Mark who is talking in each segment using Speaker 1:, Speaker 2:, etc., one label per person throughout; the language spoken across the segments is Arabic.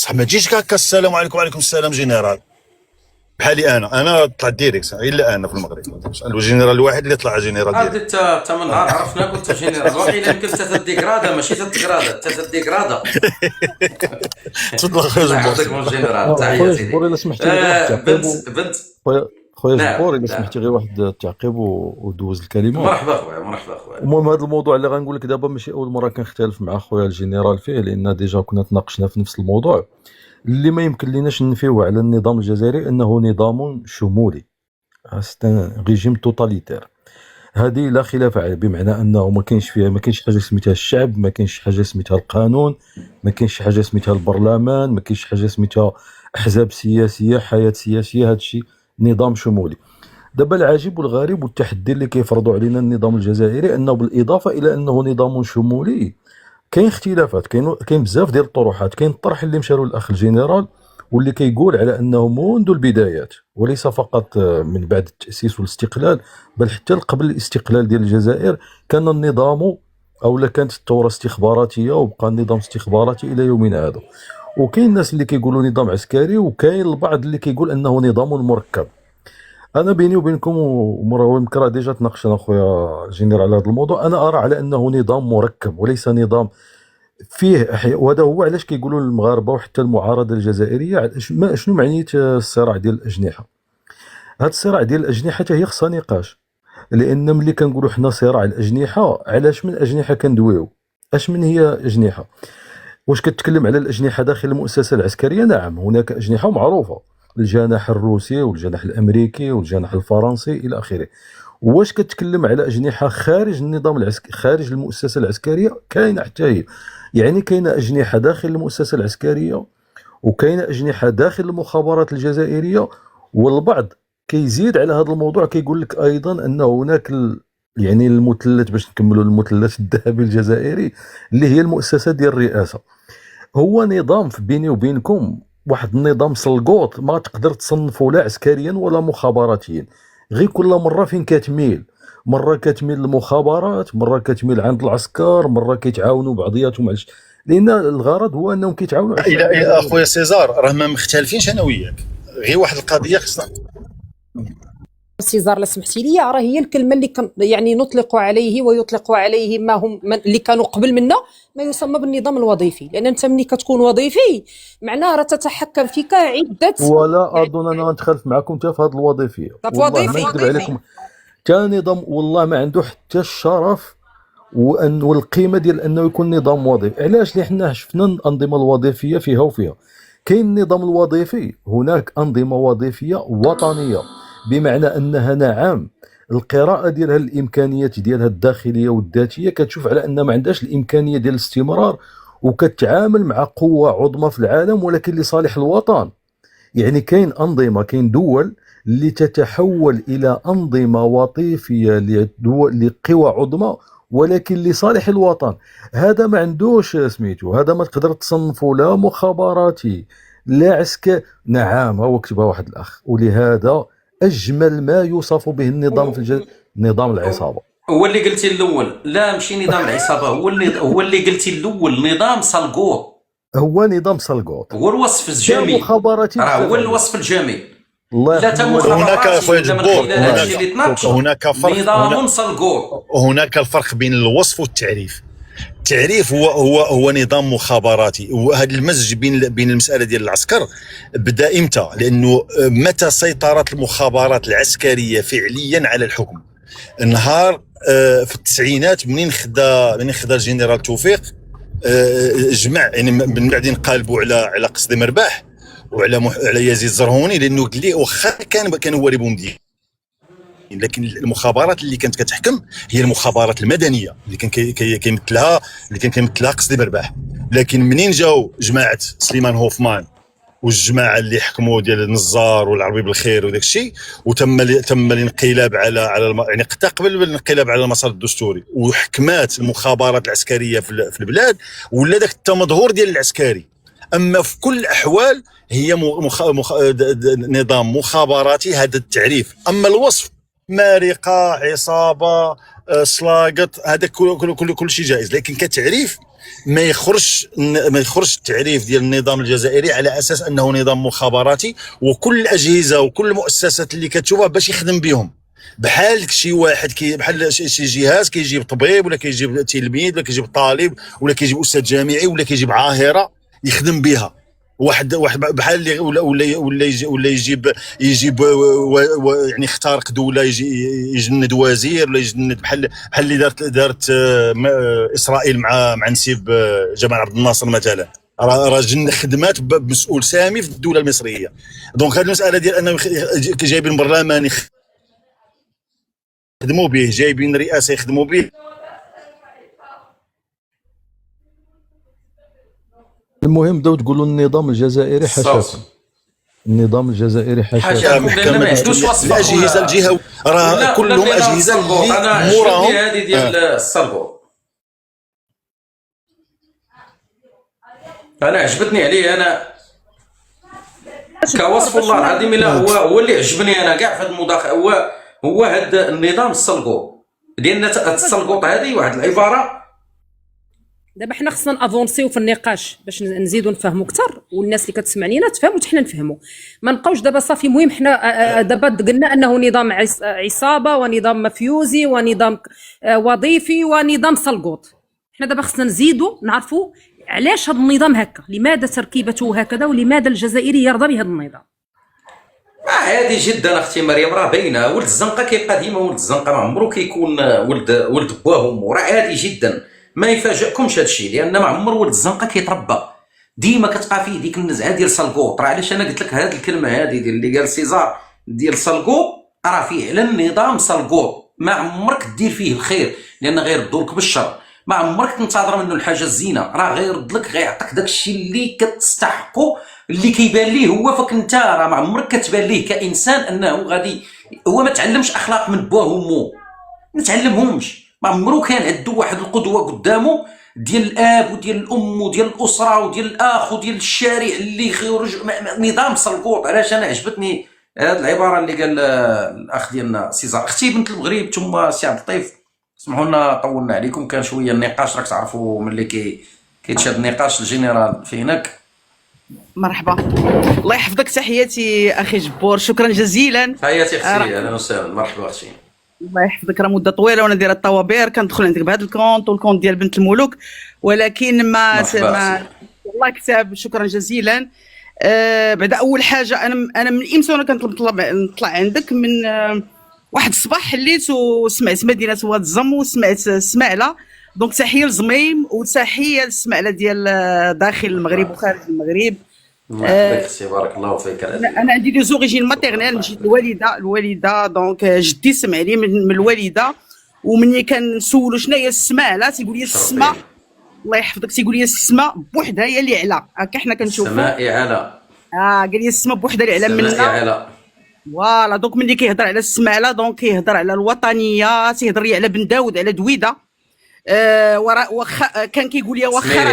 Speaker 1: بصح ما تجيش هكا السلام عليكم وعليكم السلام جنرال بحالي انا طلعت ديريكت الا انا في المغرب الجنرال الواحد اللي طلع جنرال
Speaker 2: هادي
Speaker 1: ديريكت.
Speaker 2: تا من نهار عرفناك وانت جينيرال واقيلا يمكن تديكرادا ماشي تتكرادا تديكرادا.
Speaker 1: تفضل اخويا
Speaker 2: الله
Speaker 1: جبار.
Speaker 2: يحفظك من الجنرال، تحية
Speaker 3: خويا
Speaker 2: سيدي.
Speaker 3: جبور الا سمحتي لي غير واحد التعقيب
Speaker 2: بنت
Speaker 3: خويا
Speaker 2: نعم
Speaker 3: جبور الا
Speaker 2: نعم.
Speaker 3: سمحتي غير واحد التعقيب ودوز الكلمه.
Speaker 2: مرحبا خويا، مرحبا خويا.
Speaker 3: المهم هذا الموضوع اللي غنقول لك دابا ماشي اول مره كنختلف مع خويا الجنرال فيه، لان ديجا كنا تناقشنا في نفس الموضوع. اللي ما يمكن ليناش ننفيوه على النظام الجزائري انه نظام شمولي، سيتان ريجيم توتاليتير. هذه لا خلاف عليه، بمعنى انه ما كاينش حاجه سميتها الشعب، ما كاينش حاجه سميتها القانون، ما كاينش حاجه سميتها البرلمان، ما كاينش حاجه سميتها احزاب سياسيه، حياه سياسيه. هذا الشيء نظام شمولي. دابا العجيب والغريب والتحدي اللي كيفرضوا علينا النظام الجزائري انه بالاضافه الى انه نظام شمولي كاين اختلافات، كاين بزاف ديال الطروحات. كاين الطرح اللي مشى له الاخ الجنرال واللي كيقول على انه منذ البدايات وليس فقط من بعد التاسيس والاستقلال، بل حتى قبل الاستقلال ديال الجزائر كان النظام او كانت الثوره استخباراتيه وبقى النظام استخباراتي الى يومنا هذا. وكاين الناس اللي كيقولوا نظام عسكري، وكاين البعض اللي كيقول انه نظام مركب. انا بيني وبينكم يمكن راه ديجا تناقشنا اخويا جينير على هذا الموضوع، انا ارى على انه نظام مركب وليس نظام فيه وهذا هو علاش كيقولوا المغاربه وحتى المعارضه الجزائريه شنو معنيه الصراع ديال الاجنحه. هذا الصراع ديال الاجنحه حتى هي خصها نقاش، لان ملي كنقولوا حنا صراع الاجنحه علاش من اجنحه كندويو؟ اش من هي اجنحه؟ واش كتكلم على الاجنحه داخل المؤسسه العسكريه؟ نعم هناك اجنحه معروفه، الجناح الروسي والجناح الامريكي والجناح الفرنسي الى اخره. واش كتكلم على اجنحه خارج النظام العسكري خارج المؤسسه العسكريه؟ كاينه حتى هي. يعني كاينه اجنحه داخل المؤسسه العسكريه وكاينه اجنحه داخل المخابرات الجزائريه. والبعض كيزيد على هذا الموضوع كيقول لك ايضا ان هناك يعني المثلث، باش نكملوا المثلث الذهبي الجزائري اللي هي المؤسسه ديال الرئاسه. هو نظام بيني وبينكم واحد النظام سلقوط ما تقدر تصنفه لا عسكريا ولا مخابراتيا. غير كل مره فين كتميل، مره كتميل للمخابرات، مره كتميل عند العسكر، مره كيتعاونوا بعضياتهم على لان الغرض هو انهم كيتعاونوا على
Speaker 1: الى اخويا سيزار راه ما مختلفينش انا وياك، غير واحد القضيه خصنا
Speaker 4: سيزار لا سمحتي لي، راه هي الكلمه اللي يعني نطلق عليه ويطلق عليه ما هم اللي كانوا قبل منا ما يسمى بالنظام الوظيفي. لان انت ملي كتكون وظيفي معناه راه تتحكم فيك عده.
Speaker 3: ولا اظن انا غنتخالف معكم حتى في هذه الوظيفيه، والله ما نكذب عليكم. تا نظام والله ما عنده حتى الشرف والقيمه ديال انه يكون نظام وظيفي. علاش؟ لان حنا شفنا الانظمه الوظيفيه فيها وفيها. كاين النظام الوظيفي، هناك انظمه وظيفيه وطنيه، بمعنى انها نعم القراءه ديالها الامكانيات ديالها الداخليه والذاتيه كتشوف على ان ما عندهاش الامكانيه ديال الاستمرار، وكتعامل مع قوه عظمى في العالم ولكن لصالح الوطن. يعني كاين انظمه، كاين دول اللي تتحول الى انظمه وظيفيه لقوى عظمى ولكن لصالح الوطن. هذا ما عندوش سميتو، هذا ما تقدر تصنفه لا مخابراتي لا عسكري. نعم هو كتبها واحد الاخ، ولهذا اجمل ما يوصف به النظام في نظام العصابه.
Speaker 2: هو اللي قلتي الاول، لا ماشي نظام العصابه، هو اللي قلتي الاول نظام سلقوط.
Speaker 3: هو نظام سلقوط،
Speaker 2: هو الوصف الجميل،
Speaker 3: مخابراتي
Speaker 2: هو الوصف الجميل.
Speaker 3: الله
Speaker 2: لا
Speaker 1: هناك اخويا جبور
Speaker 2: نظام سلقوط.
Speaker 1: هناك الفرق بين الوصف والتعريف. التعريف هو نظام مخابراتي، وهذا المزج بين المساله ديال العسكر بدا امتى؟ لانه متى سيطرت المخابرات العسكريه فعليا على الحكم؟ نهار في التسعينات منين خدا الجنرال توفيق جمع، يعني من بعد انقلبوا على قصدي مرباح وعلى يزيد زرهوني، لانه قال لي واخا كان هو اللي بومدين، لكن المخابرات اللي كانت كتحكم هي المخابرات المدنيه اللي كان كيمثلها قصدي مرباح. لكن منين جاو جماعه سليمان هوفمان والجماعه اللي حكموا ديال النزار والعربي بالخير وداك الشيء، وتم الانقلاب على يعني قبل الانقلاب على المسار الدستوري، وحكمات المخابرات العسكريه في البلاد، ولا داك التمظهور ديال العسكري. اما في كل الاحوال هي نظام مخابراتي هذا التعريف. اما الوصف مارقه، عصابه، سلاقط، هذا كل شيء جائز، لكن كتعريف ما يخرجش التعريف ديال النظام الجزائري على اساس انه نظام مخابراتي، وكل الاجهزه وكل المؤسسات اللي كتشوفها باش يخدم بهم، بحال شي واحد بحال شي جهاز كيجيب طبيب ولا كيجيب تلميذ ولا كيجيب طالب ولا كيجيب استاذ جامعي ولا كيجيب عاهره يخدم بها. واحد بحال اللي ولا يجيب يعني يخترق دوله، يجند وزير ولا يجند بحال اللي دارت اسرائيل مع نسيب جمال عبد الناصر مثلا، راه خدمات بمسؤول سامي في الدوله المصريه. دونك هذه المساله ديال انه جايبين برلمان يخدموا به، جايبين رئاسه يخدموا به.
Speaker 3: المهم بداو تقولوا النظام الجزائري حاشاكم، النظام الجزائري حاشاكم.
Speaker 2: لان ما عندوش وصفه.
Speaker 1: الاجهزه الجهه راه كلهم اجهزه اللي موراهم.
Speaker 2: هذه ديال الصلبو انا عجبتني عليه، انا كوصف الله العظيم الا هو اللي عجبني انا كاع في هذا المداخله، هو هذا النظام السلقوط لان السلقوط هذه واحد العباره.
Speaker 4: دابا حنا خصنا نافونسيو في النقاش باش نزيدو نفهموا اكثر، والناس اللي كتسمعنينا تفهموا حتى حنا نفهموا، ما نبقاوش دابا صافي. مهم حنا دابا قلنا انه نظام عصابه ونظام مفيوزي ونظام وظيفي ونظام سلقوط. حنا دابا خصنا نزيدو نعرفوا علاش هذا النظام هكا، لماذا تركيبته هكذا، ولماذا الجزائري يرضى بهذا النظام.
Speaker 2: عادي جدا اختي مريم، راه باينه. ولد الزنقه كيبقى ديما ولد الزنقه، ما عمرو كيكون ولد باه وامو، راه عادي جدا. ما يفاجئكمش هذا الشيء، لان ما عمر ولد الزنقه كيتربى، ديما كتبقى فيه ديك النزعه ديال سلقوط. راه علاش انا قلت لك هذه الكلمه هذه ديال اللي قال سيزار ديال سلقوط، راه فيه على النظام سلقوط. ما عمرك دير فيه الخير لان غيردو لك بالشر، ما عمرك تنتظر منه الحاجه الزينه، راه غيرد لك، غيعطيك داك الشيء اللي كتستحقو، اللي كيبان ليه هو. فك انت راه ما عمرك كتبان ليه كانسان انه غادي، هو ما تعلمش اخلاق من باه وامو، ما تعلمهمش، ما عمرو كان عنده واحد القدوه قدامه ديال الاب وديال الام وديال الاسره وديال الاخ وديال الشارع اللي خرج نظام سلقوط. علاش انا عجبتني هذه العباره اللي قال الاخ ديالنا سيزار. اختي بنت المغرب ثم سي عبد اللطيف، اسمحوا لنا طولنا عليكم، كان شويه النقاش، راك تعرفوا ملي كيتشاد النقاش الجنرال فينك.
Speaker 5: مرحبا، الله يحفظك، تحياتي اخي جبور، شكرا جزيلا.
Speaker 2: تحياتي اختي، اهلا وسهلا، مرحبا اختي.
Speaker 5: الله يحفظك، راه مده طويله وانا دايره الطوابير، كندخل عندك بهذا الكونت والكونت ديال بنت الملوك، ولكن ما الله كتاب. شكرا جزيلا. بعد اول حاجه انا من امس وانا كنطلب نطلع عندك من واحد الصباح حليت وسمعت مدينه واد الزم وسمعت سماعله، دونك تحيه لزميم وتحيه للسماعله ديال داخل المغرب وخارج المغرب.
Speaker 2: الله يحفظك اختي، بارك الله فيك.
Speaker 5: انا عندي دي زوريجين ماتيرنيل، مشيت الوالده دونك جدي سمع لي من الوالده، ومني كنسولو شنو هي السماعله تيقول لي السماء، الله يحفظك، تيقول لي السماء بوحدها هي اللي علا، هكا حنا كنشوفوا
Speaker 2: السماء علا.
Speaker 5: قال لي السماء بوحدها اللي علا مننا.
Speaker 2: السماء علا،
Speaker 5: فوالا. دونك ملي كيهضر على السماعله دونك كيهضر على الوطنيه، تيهضر لي على بن داود، على دويده. واخا كان كيقول لي واخا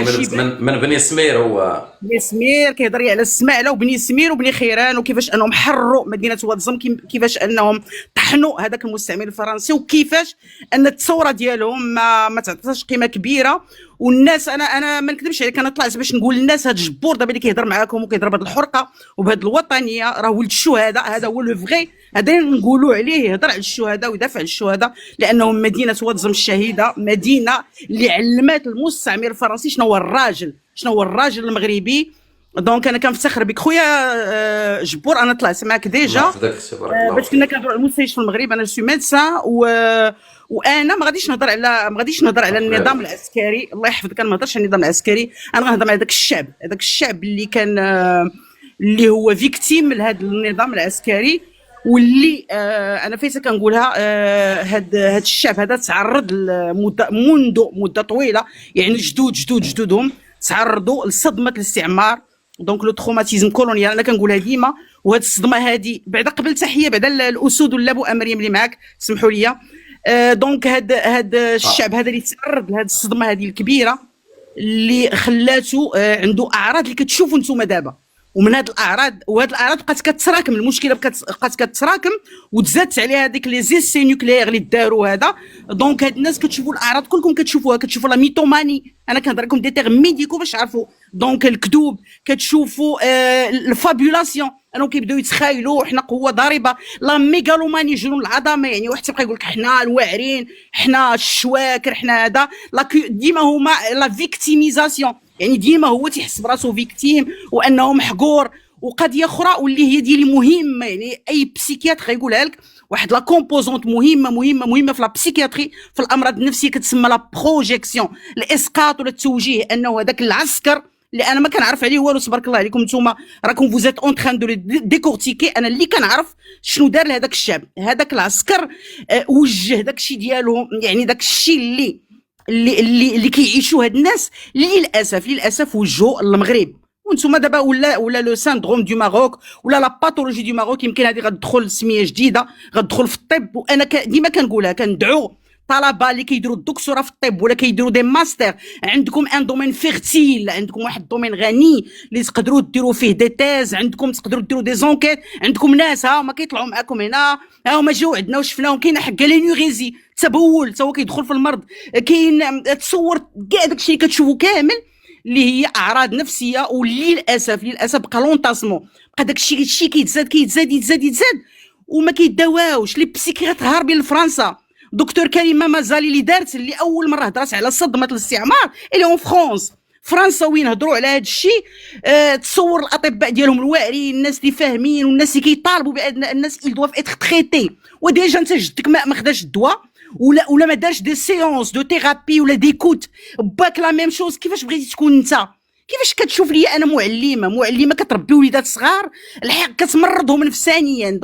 Speaker 2: من بني سمير، هو
Speaker 5: بني سمير كيهضر لي على السماعله وبني سمير وبني خيران، وكيفاش انهم حرروا مدينه واد الزم، كيفاش انهم طحنوا هذاك المستعمر الفرنسي، وكيفاش ان الثوره ديالهم ما تعطيش قيمه كبيره. والناس انا ما نكذبش عليك، انا طلعت باش نقول للناس هذا الجبور دابا اللي كيهضر معاكم وكيهضر بهذه الحرقه وبهذه الوطنيه راه ولد الشهداء، هذا هو لو فغي، هذا نقولوا عليه يهضر على الشهداء ويدافع على الشهداء، لانهم مدينه واد الزم الشهيده، مدينه اللي علمت المستعمر الفرنسي شنو هو الراجل، شنو هو الراجل المغربي. دونك انا كنفتخر بك خويا جبور، انا طلعت معك ديجا باش كنا كنهضروا على المستشفى المغرب. انا سو ميدسان وانا ما غاديش نهضر على النظام العسكري، الله يحفظك، انا ما نهضرش على النظام العسكري، انا غنهضر على هذاك الشعب اللي كان اللي هو فيكتيم لهذا النظام العسكري، واللي انا فايته كنقولها، هذا الشعب هذا تعرض منذ مده طويله، يعني جدودهم تعرضوا لصدمه الاستعمار، دونك لو تروماتيزم كولونيال، انا كنقولها ديما. وهذه الصدمه هذه بعد قبل تحيه بعد الاسود واللابو مريم اللي معاك، سمحوا لي. دونك هذا الشعب هذا اللي تعرض لهذه الصدمه هذه الكبيره اللي خلاته عنده اعراض اللي كتشوفوا نتوما دابا، ومن هاد الاعراض بقات كتراكم، المشكله بقات كتراكم، وتزادت عليها هذيك لي زيسي نوكليير اللي داروا هذا. دونك هاد الناس كتشوفوا الاعراض كلكم كتشوفوها، كتشوفوا لا ميتوماني، انا كنهضر لكم دي تيغ ميديكو باش تعرفوا. دونك الكذوب، كتشوفوا الفابولاسيون، انهم كيبداو يتخايلوا حنا قوه ضاربه، لا ميغالوماني، جنون العظمه، يعني واحد تيبقى يقول لك حنا الواعرين، حنا الشواكر، حنا هذا، ديما هما لا فيكتيميزاسيون، يعني ديما هو تيحس براسو فيكتيم وانه محقور. وقضيه اخرى واللي هي ديالي مهمه، يعني اي بسيكياتر غيقولها لك، واحد لا كومبوزونت مهمه في لا بسيكياتري، في الامراض النفسيه، كتسمى لا بروجيكسيون، الاسقاط ولا التوجيه، انه هذاك العسكر اللي انا ما كنعرف عليه والو، تبارك الله عليكم نتوما راكم فوزيت اون تران دو ديكورتيكي، انا اللي كنعرف شنو دار لهذاك الشعب. هذاك العسكر وجه داك الشيء ديالهم، يعني داك الشيء اللي كيعيشوا هاد الناس، للاسف وجهوا المغرب. وانتم دابا ولا لو ساندروم دو ماروك، ولا لا باثولوجي دو ماروك، يمكن هذه غتدخل سميه جديده، غتدخل في الطب. وانا ديما كنقولها، كندعو طلبه اللي كيديروا الدكتوراه في الطب ولا كيديروا دي ماستر، عندكم ان دومين فيرتيل، عندكم واحد الدومين غني اللي تقدروا ديروا فيه دي تيز، عندكم تقدروا ديروا دي زونكيت، عندكم ناس ها هما كيطلعوا معاكم هنا، ها هما جاو عندنا وشفناهم. كاين حق لينوريزي، تبول تا هو كيدخل في المرض، كاين تصور كاع داكشي اللي كتشوفوا كامل اللي هي اعراض نفسيه. وللاسف بقى لونطاسمون، بقى داكشي كيتزاد وما كيداواوش. لي بسيكياتر هاربين لفرنسا. دكتور كريمه مازالي اللي دارت، اللي اول مره هضرات على صدمه الاستعمار اللي اون فرانس، فرنساويين هضروا على هذا الشيء. تصور الاطباء ديالهم الواعرين، الناس اللي فاهمين، والناس اللي كيطالبوا بان الناس ils doivent être traités. وديجا انت جدك ما خداش الدواء ولا ما دارش دي سيونس دو ثيرابي ولا ديكوت، باك لا ميم شوز. كيفاش بغيتي تكون انت؟ كيفاش كتشوف لي انا معلمه كتربي وليدات صغار، الحق كتمرضهم نفسانيا.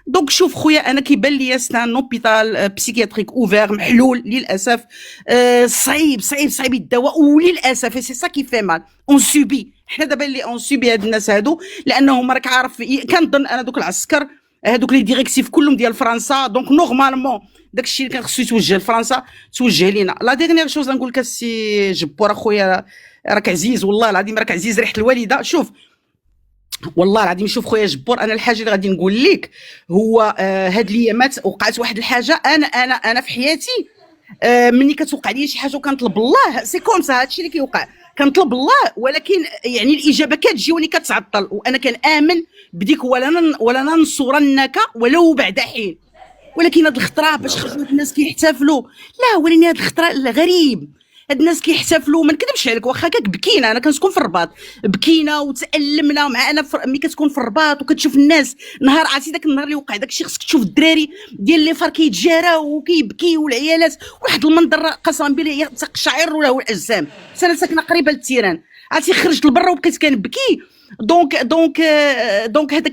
Speaker 5: دونك شوف خويا، انا كيبان لي سان اوبيتال بسيكياتريك اوفير محلول للاسف. صعيب الدواء، وللاسف سي سا كي في مال اون سوبي. حنا دابا اللي اون سوبي هاد الناس هادو، لانهم راك عارف كنظن انا دوك العسكر هادوك لي ديريكتيف كلهم ديال فرنسا. دونك نورمالمون داكشي اللي كان خصو يتوجه لفرنسا توجه لينا. لا ديرنيير شوز نقول لك السي جبور اخويا، راك عزيز والله العظيم، راك عزيز ريحه الوالده. شوف والله العظيم، شوف خويا جبور، انا الحاجه اللي غادي نقول لك هو هاد الايامات وقعت واحد الحاجه. انا في حياتي مني كتوقع لي شي حاجه وكنطلب الله، سي كوم سا هادشي اللي كيوقع، كنطلب الله، ولكن يعني الاجابه كتجي ولي كتعطل. وانا كنامن بديك ولا ننصرنك ولو بعد حين. ولكن هاد الخطره باش خرجوا الناس كيحتفلوا، لا ولكن هاد الخطره غريب. هاد الناس كيحتفلوا، ما نكذبش عليك، واخا كاك بكينا، انا كنسكن في الرباط، بكينا وتألمنا معنا. ملي كتكون في الرباط وكتشوف الناس، نهار عرفتي داك النهار اللي وقع داكشي، خصك تشوف الدراري ديال لي فار كيتجاراو وكيبكيو، والعيالات واحد المنظر قسما بالله تقشعر له الاجسام. انا ساكنه قريبه للتيران، عرفتي خرجت لبرا وبقيت كنبكي. دونك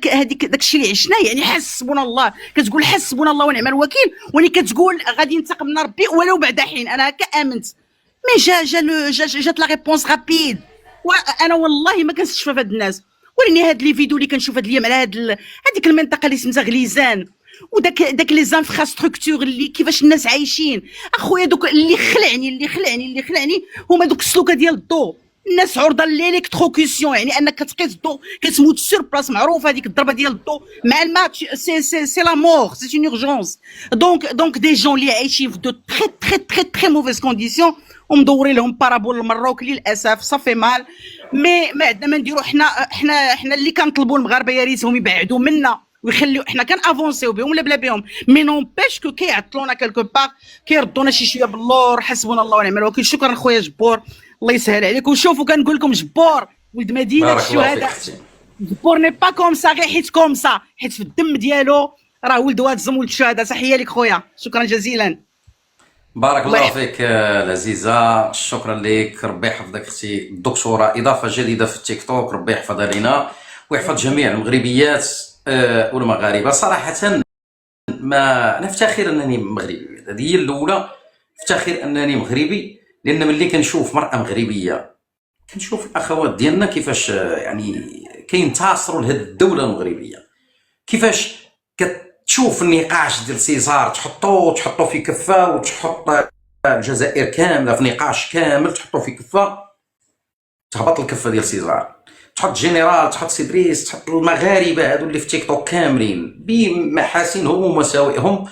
Speaker 5: هذيك داكشي اللي عشنا، يعني حسبنا الله، كتقول حسبنا الله ونعم الوكيل، ولي كتقول غادي ينتقمنا ربي ولو بعد حين. انا هكا امنت، مي جات لا ريبونس رابيد. وانا والله ما كنستشفى في هاد الناس. وريني هاد لي فيديو اللي كنشوف هاد الايام على هذيك المنطقه اللي سميتها غليزان، وداك لي زانفراستركتور اللي كيفاش الناس عايشين. اخويا دوك اللي خلعني هما دوك السلوكه ديال الضوء. الناس عرضه للالكتروكسيون، يعني انك كتقيس الضوء كتموت سور بلاص، معروفه هذيك الضربه ديال الضوء مع الماء، سي لا مور، سي اون اورجونس. دونك دي جون اللي عايشين في دو تري موفيز كونديسيون، ومدورين لهم بارابول للمروك للاسف. صافي مال مي عندنا ما نديرو. حنا اللي كنطلبوا المغاربه يا ريتهم يبعدوا منا ويخليو، حنا كنافونسيو بهم ولا بلا بهم، مي نونبيش كو كيعطلونا كالكو باغ، كيردونا شي شويه باللور. حسبنا الله ونعم الوكيل. شكرا خويا جبور، الله يسهل عليك. وشوفوا كنقول لكم جبور ولد مدينه الشهداء، جبور ني با كوم سا غير حيت كوم سا، حيت في الدم ديالو راه ولد واتزم ولد الشهداء. تحيه لك خويا، شكرا جزيلا.
Speaker 2: بارك الله فيك العزيزه، شكرا لك، ربي يحفظك اختي الدكتوره. اضافه جديده في التيك توك، ربي يحفظها لنا ويحفظ جميع المغربيات والمغاربه. صراحه ما نفتخر انني مغربي، هذه هي الاولى، افتخر انني مغربي، لان ملي كنشوف مراه مغربيه كنشوف الاخوات ديالنا كيفاش يعني كينتصروا لهذه الدوله المغربيه، كيفاش كتشوف النقاش ديال سيزار تحطو في كفه، وتحط الجزائر كامله في نقاش كامل تحطو في كفه، تهبط الكفه ديال سيزار، تحط جنرال، تحط سيدريس، تحط المغاربه هادو اللي في تيك توك كاملين بمحاسنهم ومساوئهم،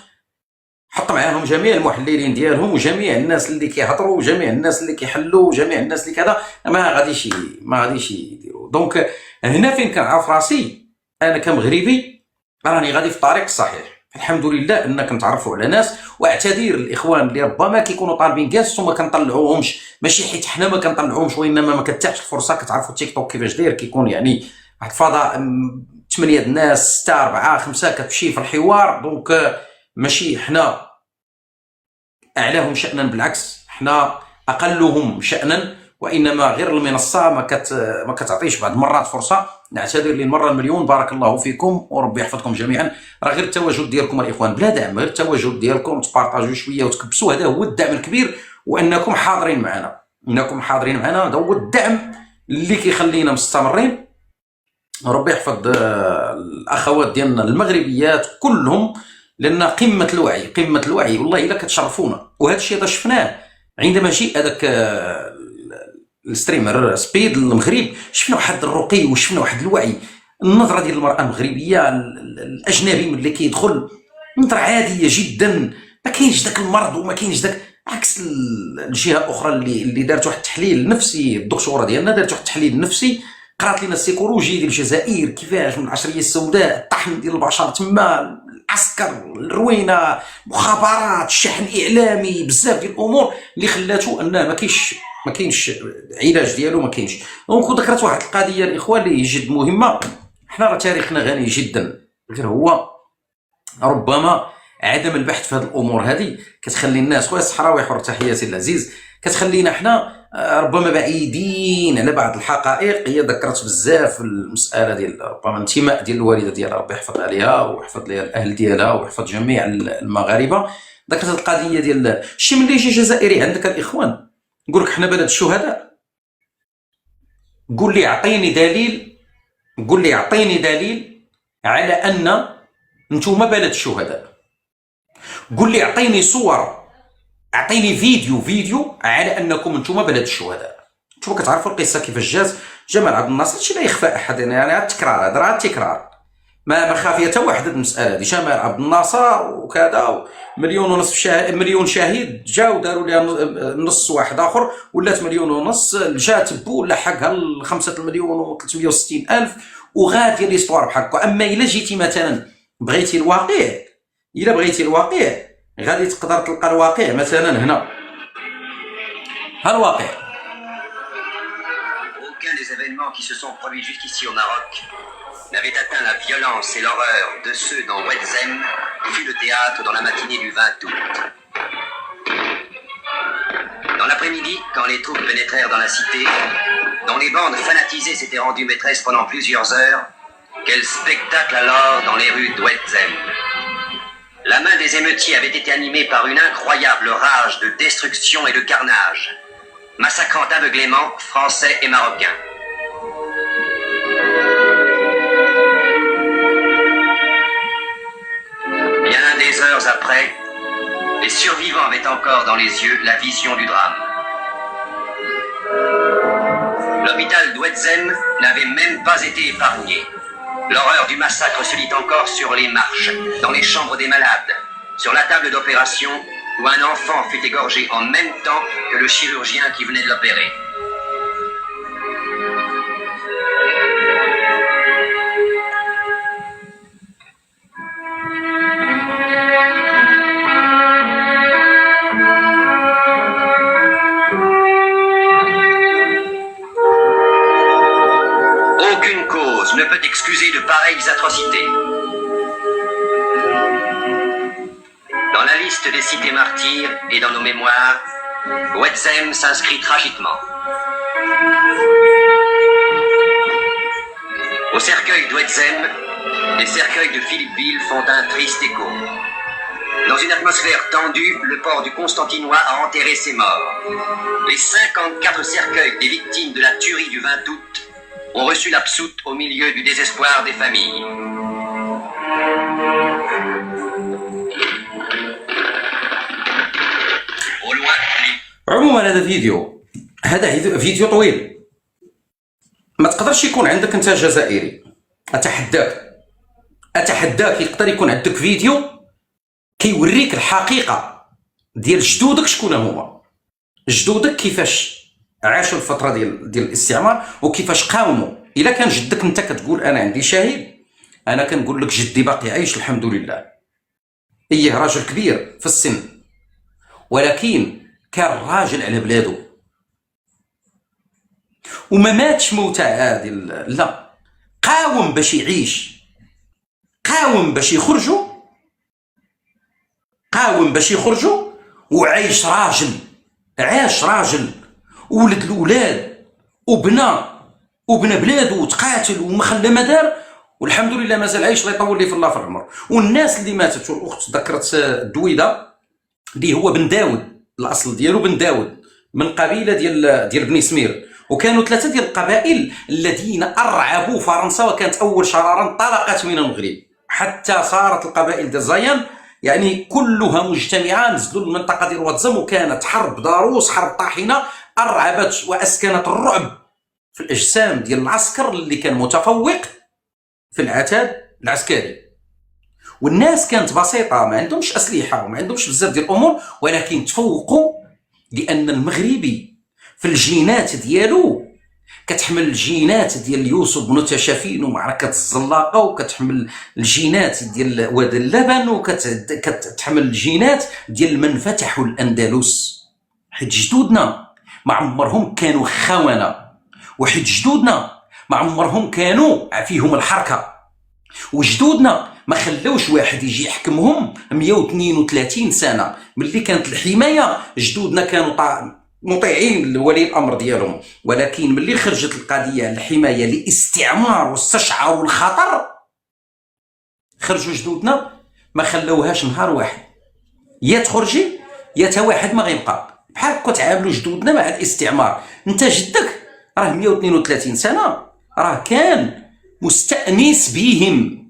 Speaker 2: حط معاهم جميع المحللين ديالهم وجميع الناس اللي كيهضروا وجميع الناس اللي كيحلوا وجميع الناس اللي كذا، ما غاديش يديروا. دونك هنا فين كنعرف راسي انا كمغربي راني غادي في الطريق الصحيح. الحمد لله ان كنتعرفوا على ناس، واعتذر الاخوان اللي ربما كيكونوا طالبين كاس وما كنطلعوهمش، ماشي حيت حنا ما كنطلعوهمش وانما ما كتاحش الفرصه. كتعرفوا تيك توك كيفاش داير، كيكون يعني واحد الفضاء 8 الناس 6 4 5 كتمشي في الحوار. دونك ماشي حنا اعلاهم شأنا، بالعكس حنا اقلهم شأنا، وانما غير المنصه ما كتعطيش بعض المرات فرصه. نعتذر للمره المليون. بارك الله فيكم وربي يحفظكم جميعا. راه غير التواجد ديالكم الاخوان بلا دعم، غير التواجد ديالكم تبارطاجوا شويه وتكبسوا، هذا هو الدعم الكبير، وانكم حاضرين معنا، هذا هو الدعم اللي كيخلينا مستمرين. ربي يحفظ الاخوات ديالنا المغربيات كلهم، لان قمه الوعي والله الا كتشرفونا. وهذا الشيء هذا شفناه عندما جاء هذاك الستريمر سبيد المغرب، شفنا واحد الرقي وشفنا واحد الوعي. النظره ديال المراه المغربيه، الاجنبي ملي كيدخل نظره عاديه جدا، ما كاينش داك المرض وما كاينش داك، عكس الجهه الاخرى اللي دارت واحد التحليل نفسي. الدكتوره ديالنا دارت واحد التحليل نفسي، قرات لنا السيكولوجي ديال الجزائر كيفاش من العشريه السوداء، الطحن ديال البشر تما، العسكر، الروينه، مخابرات، الشحن الاعلامي، بزاف ديال الامور اللي خلاتو انه ما كاينش علاج ديالو، ما كاينش. دونك ذكرت واحد القضيه الاخوان اللي جد مهمه. حنا راه تاريخنا غني جدا، غير هو ربما عدم البحث في هذه الامور هذه كتخلي الناس، خويا الصحراوي حر تحياتي العزيز، كتخلينا حنا ربما بعيدين على بعض الحقائق. هي ذكرت بزاف المساله ديال ربما الانتماء ديال الوالده ديالها، ربي يحفظ عليها ويحفظ ليها الاهل ديالها ويحفظ جميع المغاربه. ذكرت القضيه ديال الشي ملي يجي جزائري عندك الاخوان نقول لك حنا بلد الشهداء، قول لي اعطيني دليل على ان نتوما بلد الشهداء. قول لي اعطيني صور، اعطيني فيديو على انكم نتوما بلد الشهداء. نتوما كتعرفوا القصه كيفاش جات. جمال عبد الناصر شي لا يخفى احد، يعني التكرار هذا راه التكرار، ما خافيه حتى واحد المساله هذه. جمال عبد الناصر وكذا، مليون شهيد جاو داروا لها نص واحد اخر، ولات 1.5 مليون، جا تبو لحقها ل 5,360,000 وغادي ليستوار بحقه. اما الا جيتي مثلا بغيتي الواقع غادي تقدر تلقى الواقع مثلا هنا. ها الواقع.
Speaker 6: Aucun des événements qui se sont produits jusqu'ici au Maroc n'avait atteint la violence et l'horreur de ceux dans Ouedzem, qui fut le théâtre dans la matinée du 20 août. Dans l'après-midi, quand les troupes pénétrèrent dans la cité, dont les bandes fanatisées s'étaient rendues maîtresses pendant plusieurs heures, quel spectacle alors dans les rues d'Ouedzem. La main des émeutiers avait été animée par une incroyable rage de destruction et de carnage, massacrant aveuglément Français et Marocains. Bien des heures après, les survivants avaient encore dans les yeux la vision du drame. L'hôpital d'Ouedzem n'avait même pas été épargné. L'horreur du massacre se lit encore sur les marches, dans les chambres des malades, sur la table d'opération où un enfant fut égorgé en même temps que le chirurgien qui venait de l'opérer. Aucune cause ne peut excuser de pareilles atrocités. Dans la liste des cités martyrs et dans nos mémoires, Ouedzem s'inscrit tragiquement. Au cercueil d'Ouedzem, les cercueils de Philippeville font un triste écho. Dans une atmosphère tendue, le port du Constantinois a enterré ses morts. Les 54 cercueils des victimes de la tuerie du 20 août ont reçu l'absoute au milieu du désespoir des familles. Au loin,
Speaker 2: عموما هذا فيديو طويل، ما تقدرش يكون عندك انت جزائري، اتحداك يقدر يكون عندك فيديو كيوريك الحقيقه ديال جدودك شكون هما، جدودك كيفاش عاشوا الفتره ديال الاستعمار وكيفاش قاوموا. الا كان جدك انت كتقول انا عندي شاهد، انا كنقول لك جدي باقي عايش الحمد لله، ايه راجل كبير في السن ولكن كان راجل على بلادو وما ماتش موتة عادي، لا، قاوم باش يعيش، قاوم باش يخرجوا وعايش راجل، عاش راجل، ولد الاولاد وبنى بلادو وتقاتل وما خلى ما دار، والحمد لله مازال عايش، الله يطول ليه في الله في العمر. والناس اللي ماتت، والاخت ذكرت دويده اللي هو بن داود، الاصل ديالو بن داود من قبيله ديال بني سمير، وكانوا 3 ديال القبائل الذين ارعبوا فرنسا، وكانت اول شراره انطلقت من المغرب حتى صارت القبائل ديال زايان يعني كلها مجتمعه، نزلوا المنطقه ديال واتزم، وكانت حرب ضروس، حرب طاحنه ارعبت واسكنت الرعب في الاجسام ديال العسكر اللي كان متفوق في العتاد العسكري. والناس كانت بسيطه، ما عندهمش اسلحه وما عندهمش بزاف ديال الامور، ولكن تفوقوا لان المغربي في الجينات ديالو كتحمل الجينات ديال يوسف بن تشافين ومعركه الزلاقه، وكتحمل الجينات ديال واد اللبن، وكتحمل الجينات ديال من فتحوا الاندلس. حيت جدودنا ما عمرهم كانوا خونه، وحيت جدودنا ما عمرهم كانوا فيهم الحركه، وجدودنا ما خلاوش واحد يجي يحكمهم 132 سنه. ملي كانت الحمايه جدودنا كانوا مطيعين لولي الامر ديالهم، ولكن ملي خرجت القضيه الحمايه لاستعمار واستشعروا الخطر، خرجوا جدودنا ما خلاوهاش نهار واحد، يا تخرجي يا تا واحد ما غيبقى. بحال كتعاملوا جدودنا مع الاستعمار. انت جدك راه 132 سنه راه كان مستأنس بهم،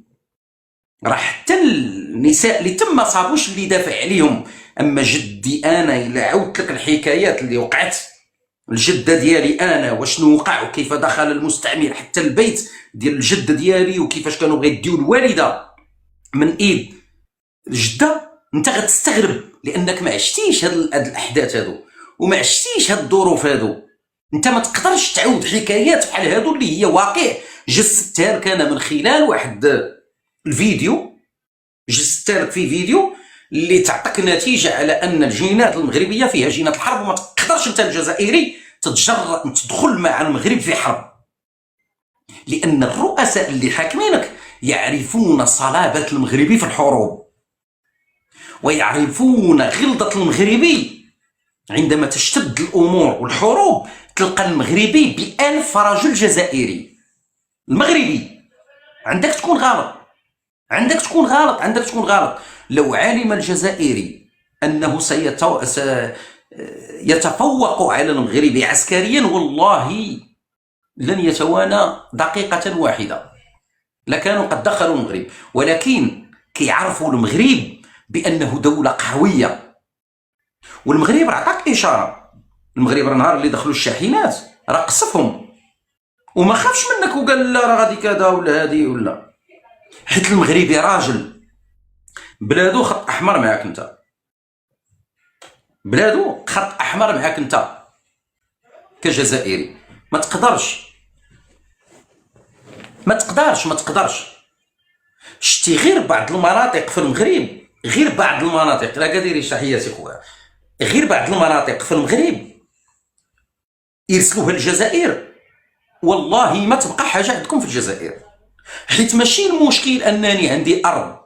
Speaker 2: راه حتى النساء اللي تم ما صابوش اللي دافع عليهم. اما جدي انا الا عاودت لك الحكايات اللي وقعت الجده ديالي انا، وشنو وقع وكيف دخل المستعمر حتى البيت ديال الجده ديالي، وكيفاش كانوا غيديو الوالده من ايد الجده، انت غتستغرب لانك ما عشتيش هاد الاحداث هادو وما عشتيش هاد الظروف هادو. انت ما تقدرش تعاود حكايات بحال هادو اللي هي واقع جسدتها لك انا من خلال واحد الفيديو، جسدتها لك في فيديو اللي تعطيك نتيجه على ان الجينات المغربيه فيها جينات الحرب، وما تقدرش انت الجزائري تتجرأ تدخل مع المغرب في حرب، لان الرؤساء اللي حاكمينك يعرفون صلابه المغربي في الحروب، ويعرفون غلظه المغربي عندما تشتد الامور والحروب. تلقى المغربي ب1000 رجل جزائري. المغربي عندك تكون غلط. لو علم الجزائري أنه سيتفوق على المغربي عسكريا، والله لن يتوانى دقيقة واحدة، لكانوا قد دخلوا المغرب. ولكن كيعرفوا المغرب بأنه دولة قوية، والمغرب عطاك إشارة. المغرب النهار اللي دخلوا الشاحنات راه قصفهم وما خافش منك وقال لا راه غادي كذا ولا هادي ولا، حيت المغربي راجل، بلادو خط احمر معاك انت، بلادو خط احمر معاك انت كجزائري. ما تقدرش. شتي غير بعض المناطق في المغرب، غير بعض المناطق، لا كديريش تحياتي خويا، غير بعض المناطق في المغرب يرسلوها للجزائر، والله ما تبقى حاجه عندكم في الجزائر. حيت ماشي المشكل انني عندي ارض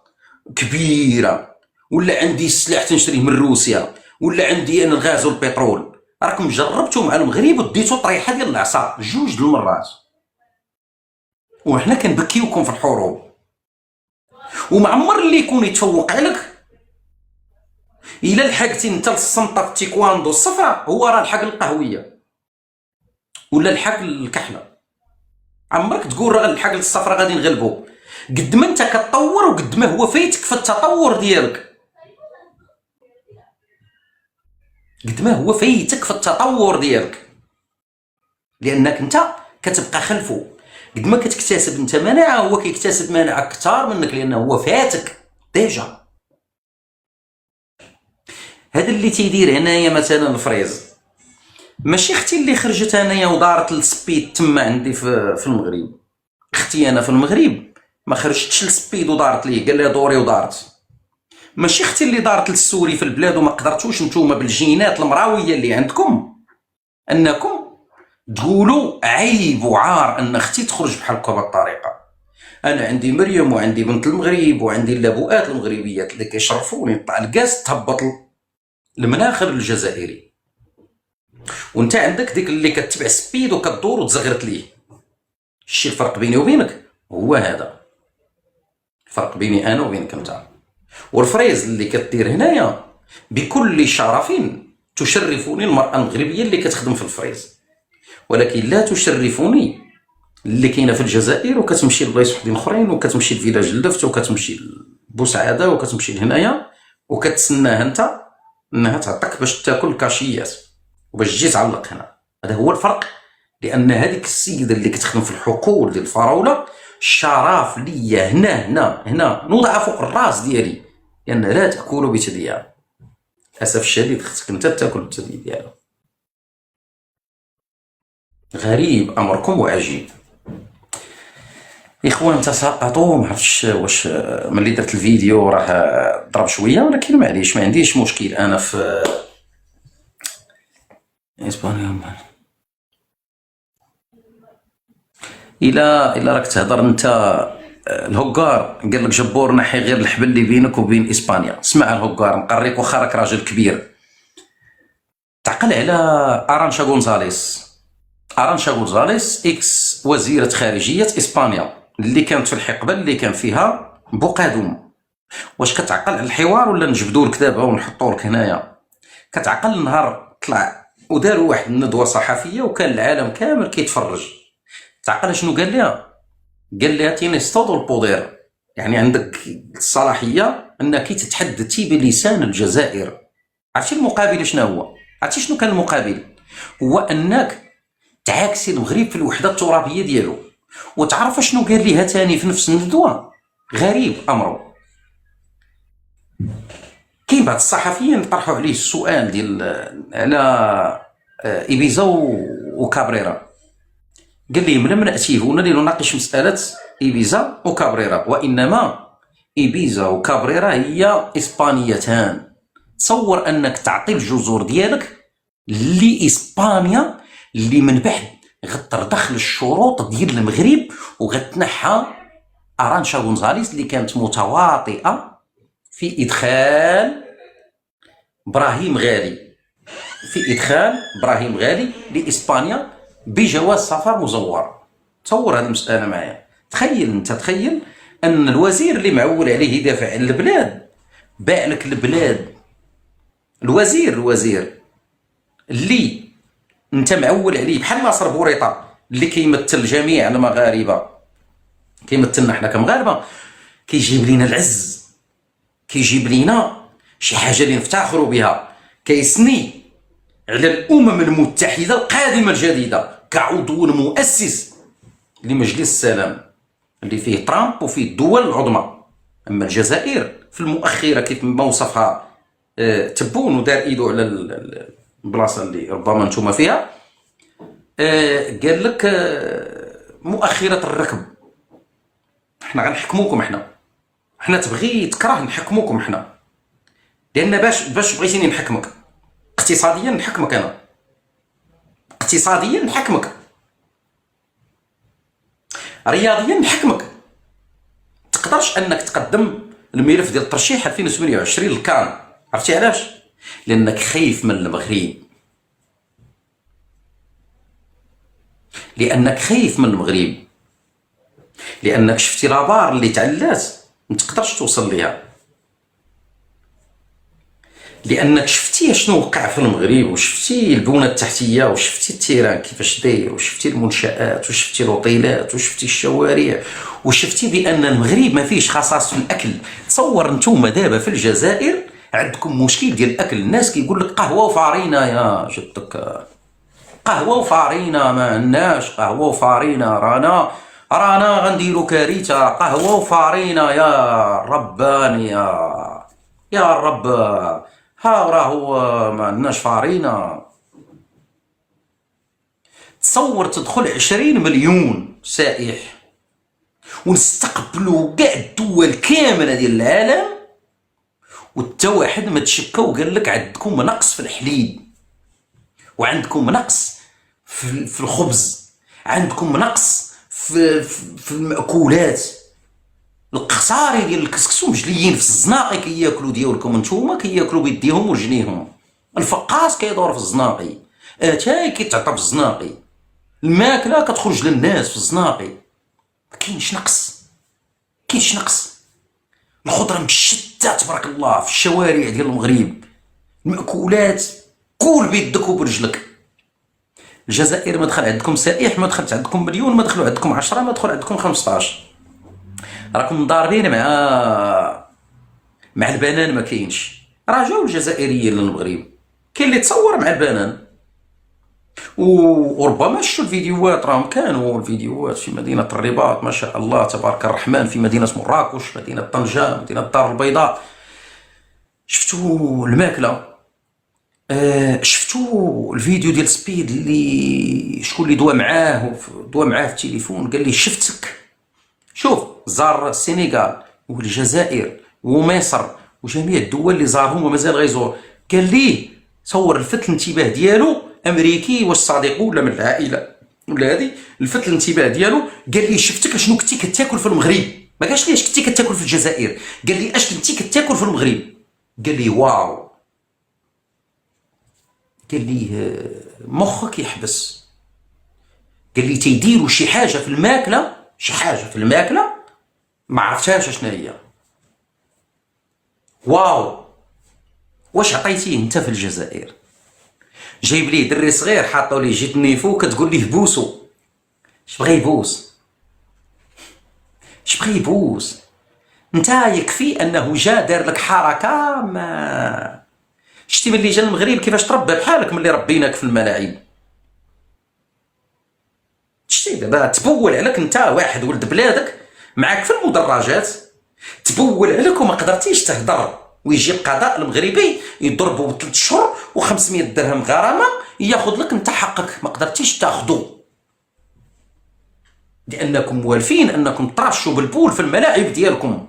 Speaker 2: كبيره، ولا عندي السلاح تنشريه من روسيا، ولا عندي انا الغاز والبترول. راكم جربتوا مع المغرب وديتوا طريحه ديال العصا 2 المرات، وحنا كنبكيوكم في الحروب. ومعمر اللي يكون يتفوق عليك الا لحقتي انت الصنطه في التيكواندو الصفراء، هو راه لحق القهويه ولا لحق الكحله. عمرك تقول راه لحق الصفراء غادي نغلبو. قد ما انت كتطور وقد ما هو فايتك في التطور ديالك، لانك انت كتبقى خلفه. قد ما كتكتسب انت مناعه هو كيكتسب مناعه اكثر منك، لانه هو فاتك ديجا. هذا اللي تيدير هنايا مثلا الفريز، ماشي اختي اللي خرجت انايا ودارت السبيد تما عندي في المغرب. اختي انا في المغرب ما خرجتش السبيد ودارت ليه، قال لها دوري ودارت. ماشي اختي اللي دارت للسوري في البلاد وما قدرتوش نتوما بالجينات المراويه اللي عندكم انكم تقولوا عيب وعار ان اختي تخرج بحال هكا بالطريقه. انا عندي مريم وعندي بنت المغرب وعندي اللابؤات المغربيات اللي كيشرفوني، نطلع الكاس تهبط المناخر الجزائري، وانت عندك ديك اللي كتبع سبيد وكدور وتزغرت ليه. الشيء الفرق بيني وبينك هو هذا، الفرق بيني انا وبينك انت. والفريز اللي كدير هنايا بكل شرف تشرفني المرأة المغربية اللي كتخدم في الفريز، ولكن لا تشرفني اللي كاينه في الجزائر وكتمشي لبلايص وحدين اخرين، وكتمشي لفيلاج اللفت وكتمشي لبوسعاده وكتمشي لهنايا وكتسناها انت انها تعطيك باش تاكل كاشيات وباش تجي تعلق هنا. هذا هو الفرق. لان هذيك السيده اللي كتخدم في الحقول ديال الفراوله شرف ليا هنا نوضع فوق الراس ديالي، لان لا تاكل بثديها. للاسف الشديد خصك انت تاكل بالثدي ديالها. غريب امركم وعجيب. اخوان تساقطوا، ما عرفتش واش ملي درت الفيديو راه ضرب شويه، ولكن معليش ما عنديش مشكل. انا في اسبانيا الا راك تهضر انت الهكار قال لك جبور نحي غير الحبل اللي بينك وبين اسبانيا. اسمع الهكار نقريك واخا راك راجل كبير، تعقل على ارانشا غونزاليس اكس وزيرة خارجية اسبانيا اللي كانت في الحقبة اللي كان فيها بوقادوم. واش كتعقل على الحوار ولا نجبدوا لك دابا ونحطوا لك هنايا؟ كتعقل نهار طلع وداروا واحد الندوة صحفية وكان العالم كامل كيتفرج، تعقل شنو قال لها؟ قال لها تينيس todo البودير، يعني عندك الصلاحية انك تتحدثي بلسان الجزائر. عرفتي المقابل شنو هو؟ عرفتي شنو كان المقابل؟ هو انك تعاكسي المغرب في الوحده الترابيه ديالو. وتعرف شنو قال ليها تاني في نفس الندوه؟ غريب امره. كاين بعض الصحفيين طرحوا عليه السؤال ديال على ايبيزا وكابريرا، قال لهم لم ناتي هنا لنناقش مساله ايبيزا وكابريرا، وانما ايبيزا وكابريرا هي اسبانيتان. تصور انك تعطي الجزر ديالك لاسبانيا اللي من بعد غتردخل الشروط ديال المغرب وغتنحى ارانشا غونزاليس اللي كانت متواطئه في ادخال ابراهيم غالي لاسبانيا بجواز سفر مزور. تصور هذه المساله معايا. تخيل ان الوزير اللي معول عليه يدافع عن البلاد باع لك البلاد. الوزير اللي انت معول عليه بحال ناصر بوريطه اللي كيمثل جميع المغاربه، كيمثلنا حنا كمغاربه، كيجيب لينا العز، كيجيب لينا شي حاجه اللي نفتخروا بها، كيسني على الامم المتحده القادمه الجديده كعضو مؤسس لمجلس السلام اللي فيه ترامب وفيه الدول العظمى. اما الجزائر في المؤخره كيف ما وصفها تبون ودار ايدو على البلاصه اللي ربما نتوما فيها، قال لك مؤخره الركب. احنا غنحكموكم، احنا تبغي تكره نحكموكم احنا، لان باش بغيتيني نحكمك اقتصاديا نحكمك، انا اقتصاديا نحكمك، رياضيا نحكمك. تقدرش انك تقدم الملف ديال الترشيح 2028 للكان. عرفتي علاش؟ لانك خايف من المغرب، لانك شفتي لابار اللي تعلات ما تقدرش توصل ليها، لانك شفتي شنو وقع في المغرب، وشفتي البنى التحتيه، وشفتي التيران كيفاش داير، وشفتي المنشآت، وشفتي الاوطيلات، وشفتي الشوارع، وشفتي بان المغرب ما فيش خصاص في الاكل. تصور نتوما دابا في الجزائر عندكم مشكل ديال الاكل، الناس كيقول لك قهوه وفارينه يا جدك. قهوه وفارينه، ما عندناش قهوه وفارينه، رانا غنديروا كارثه. قهوه وفارينه يا رباني يا رب، ها راهو ما عندناش فارينه. تصور تدخل 20 مليون سائح ونستقبلوا كاع الدول كامله ديال العالم، وتا واحد ما تشكى وقال لك عندكم نقص في الحليب، وعندكم نقص في الخبز، عندكم نقص في المأكولات. القصاري ديال الكسكسو مجليين في الزناقي كياكلوا ديالكم نتوما، كياكلوا بيديهم ورجليهم. الفقاس كيدور في الزناقي، اتاي كيتعطى في الزناقي، الماكله كتخرج للناس في الزناقي. ما كاينش نقص. الخضره مشتة تبارك الله في الشوارع ديال المغرب، المأكولات كول بيدك وبرجلك. الجزائر ما دخل عندكم سائح، ما دخلت عندكم مليون، ما دخلوا عندكم 10، ما دخل عندكم 15. راكم مضاربين مع البنان. ما كاينش. راه جاو الجزائريين للمغرب، كاين اللي تصور مع البنان، وربما شفتوا الفيديوهات، راهم كانوا الفيديوهات في مدينه الرباط ما شاء الله تبارك الرحمن، في مدينه مراكش، مدينه طنجة، مدينه الدار البيضاء. شفتوا الماكله، شفتوا الفيديو ديال سبيد اللي شكون اللي دوا معاه في التليفون، قال لي شفتك. شوف، زار السنغال والجزائر ومصر وجميع الدول اللي زارهم ومازال غيزور. قال لي صور لفت الانتباه ديالو امريكي واش صديقه ولا من العائله ولا هذه، لفت الانتباه ديالو. قال لي شفتك شنو كنتي كتاكل في المغرب، ما قالش لي اش كنتي كتاكل في الجزائر، قال لي اش كنتي كتاكل في المغرب. قال لي واو، قال لي مخك يحبس. قال لي تيديروا شي حاجه في الماكله، ما عرفتهاش شنو هي. واو، واش عطيتيه انت في الجزائر؟ جايب ليه دري صغير حاطو ليه جيت نيفو، كتقول ليه بوسو. اش بغى يبوس؟ انت يكفي انه جا دار لك حركه. ما شتي ملي جا المغرب كيفاش تربى بحالك ملي ربيناك في الملاعب؟ شتي دابا تبول عليك انت واحد ولد بلادك معاك في المدرجات، تبول عليك وما قدرتيش تهضر، ويجي القضاء المغربي يضربوا ب3 شهور و500 درهم غرامه، ياخذ لك انت حقك ما قدرتيش تاخذو، لانكم موالفين انكم ترشوا بالبول في الملاعب ديالكم.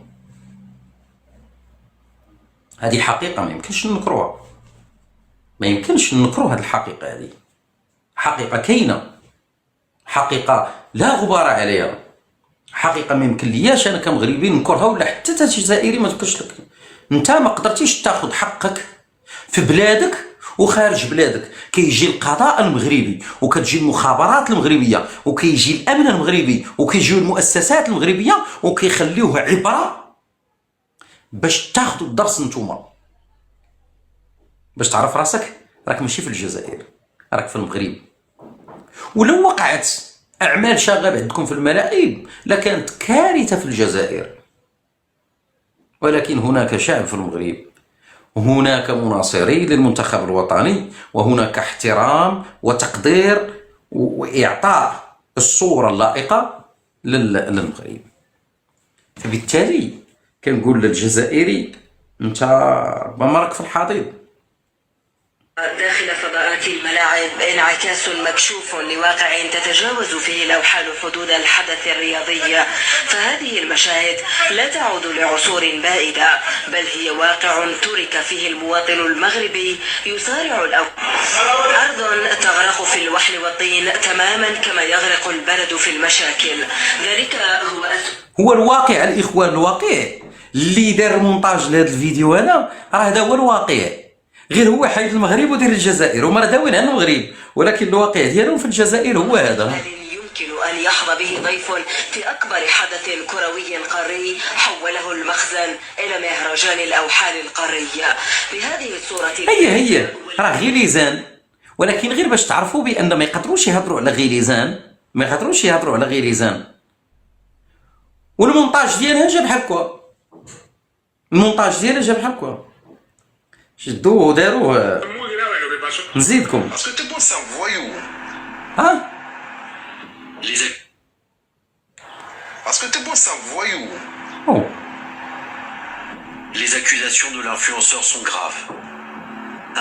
Speaker 2: هذه حقيقه ما يمكنش ننكروها، هذه الحقيقه. هذه حقيقه كاينه، حقيقه لا غبار عليها، حقيقه ما يمكن لياش انا كمغربي ننكرها، ولا حتى جزائري ما تمكنش لك. انت ما قدرتيش تاخذ حقك في بلادك وخارج بلادك. كيجي القضاء المغربي وكتجي المخابرات المغربيه وكيجي الامن المغربي وكيجيو المؤسسات المغربيه وكيخليوها عبره باش تاخذوا الدرس نتوما، باش تعرف راسك راك ماشي في الجزائر، راك في المغرب. ولو وقعت اعمال شغب عندكم في الملاعب لكانت كارثه في الجزائر. ولكن هناك شعب في المغرب، هناك مناصرين للمنتخب الوطني، وهناك احترام وتقدير واعطاء الصوره اللائقه للمغرب. فبالتالي كنقول للجزائري انت ربما راك في الحضيض.
Speaker 7: داخل فضاءات الملاعب انعكاس مكشوف لواقع تتجاوز فيه الأوحال حدود الحدث الرياضي، فهذه المشاهد لا تعود لعصور بائدة، بل هي واقع ترك فيه المواطن المغربي يصارع أرض تغرق في الوحل والطين تماما كما يغرق البلد في المشاكل. ذلك
Speaker 2: هو الواقع الإخوان، الواقع اللي دار مونتاج لهذا الفيديو هذا راه هذا هو الواقع، غير هو حيد المغرب ودير الجزائر وما داوين عن المغرب، ولكن الواقع ديالهم في الجزائر هو هذا.
Speaker 7: يمكن أن يحظى به ضيف في أكبر حدث كروي قاري حوله المخزن إلى مهرجان الأوحال القارية بهذه الصورة.
Speaker 2: هي راه غيليزان، ولكن غير باش تعرفوا بأن ما يقدروش يهضروا على غيليزان، والمونتاج ديالها جا بحال هكا، شدوه وداروه. نزيدكم. ها
Speaker 8: Parce que t'es bon, c'est un voyou.
Speaker 2: أو.
Speaker 6: Les accusations de l'influenceur sont graves.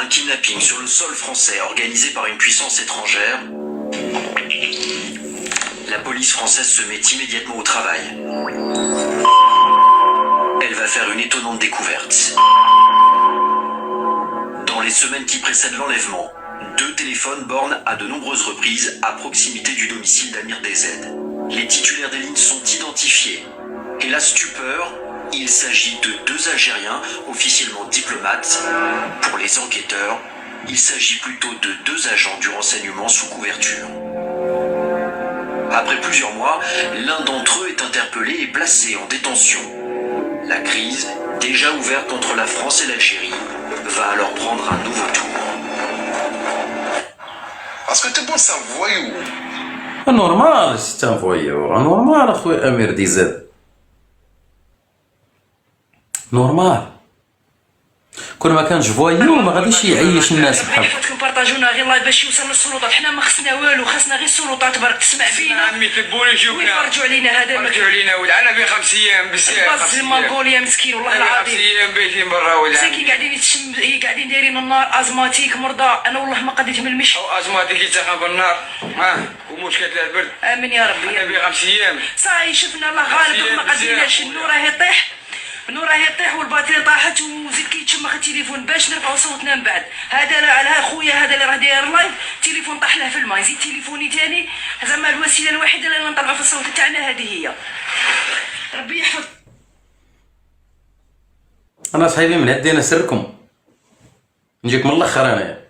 Speaker 6: Un kidnapping sur le sol français organisé par une puissance étrangère. La police française se met immédiatement au travail. Elle va faire une étonnante découverte. Dans les semaines qui précèdent l'enlèvement, 2 téléphones bornent à de nombreuses reprises à proximité du domicile d'Amir DZ. Les titulaires des lignes sont identifiés. Et la stupeur, il s'agit de 2 Algériens officiellement diplomates. Pour les enquêteurs, il s'agit plutôt de 2 agents du renseignement sous couverture. Après plusieurs mois, l'un d'entre eux est interpellé et placé en détention. La crise, déjà ouverte entre la France et l'Algérie, va alors prendre un nouveau tour.
Speaker 8: Parce que t'es bon, c'est un voyou.
Speaker 2: نورمال سي ان فويور، نورمال اخويا امير دي زاد، نورمال. كون ما كانش فويور ما غاديش يعيش الناس بحال هكا.
Speaker 7: حياتكم بارطاجونا غير الله باش يوصل للسلطات، حنا ما خصنا والو، خاصنا غير السلطات برك تسمع فينا.
Speaker 9: عمي تبوني يجيونا
Speaker 7: ويفرجوا علينا هذا
Speaker 9: يفرجوا علينا ولد، انا بين 5 ايام بزاف.
Speaker 7: باز المنغوليا مسكين والله
Speaker 9: انا 5
Speaker 7: العظيم.
Speaker 9: ايام بيتين برا ولد.
Speaker 7: مساكين قاعدين دايرين النار، ازماتيك مرضى، انا والله ما قديت من المشي.
Speaker 9: او ازماتك يتسخن بالنار ومشكلة البرد.
Speaker 7: امين يا ربي.
Speaker 9: انا بين 5 ايام
Speaker 7: صاي شفنا الله غالب ما قديناش، النور راهي طيح والباتري طاحت وزيد كيتشمخ التليفون باش نرفعوا صوتنا من بعد. هذا على خويا هذا اللي راه داير لايف، التليفون طاح له في الماء، زيد تليفوني تاني، زعما الوسيله الوحيده اللي نطلعوا في الصوت تاعنا هذه هي. ربي يحفظ.
Speaker 2: انا صاحبي من هدينا سركم، نجيك من الاخر انايا.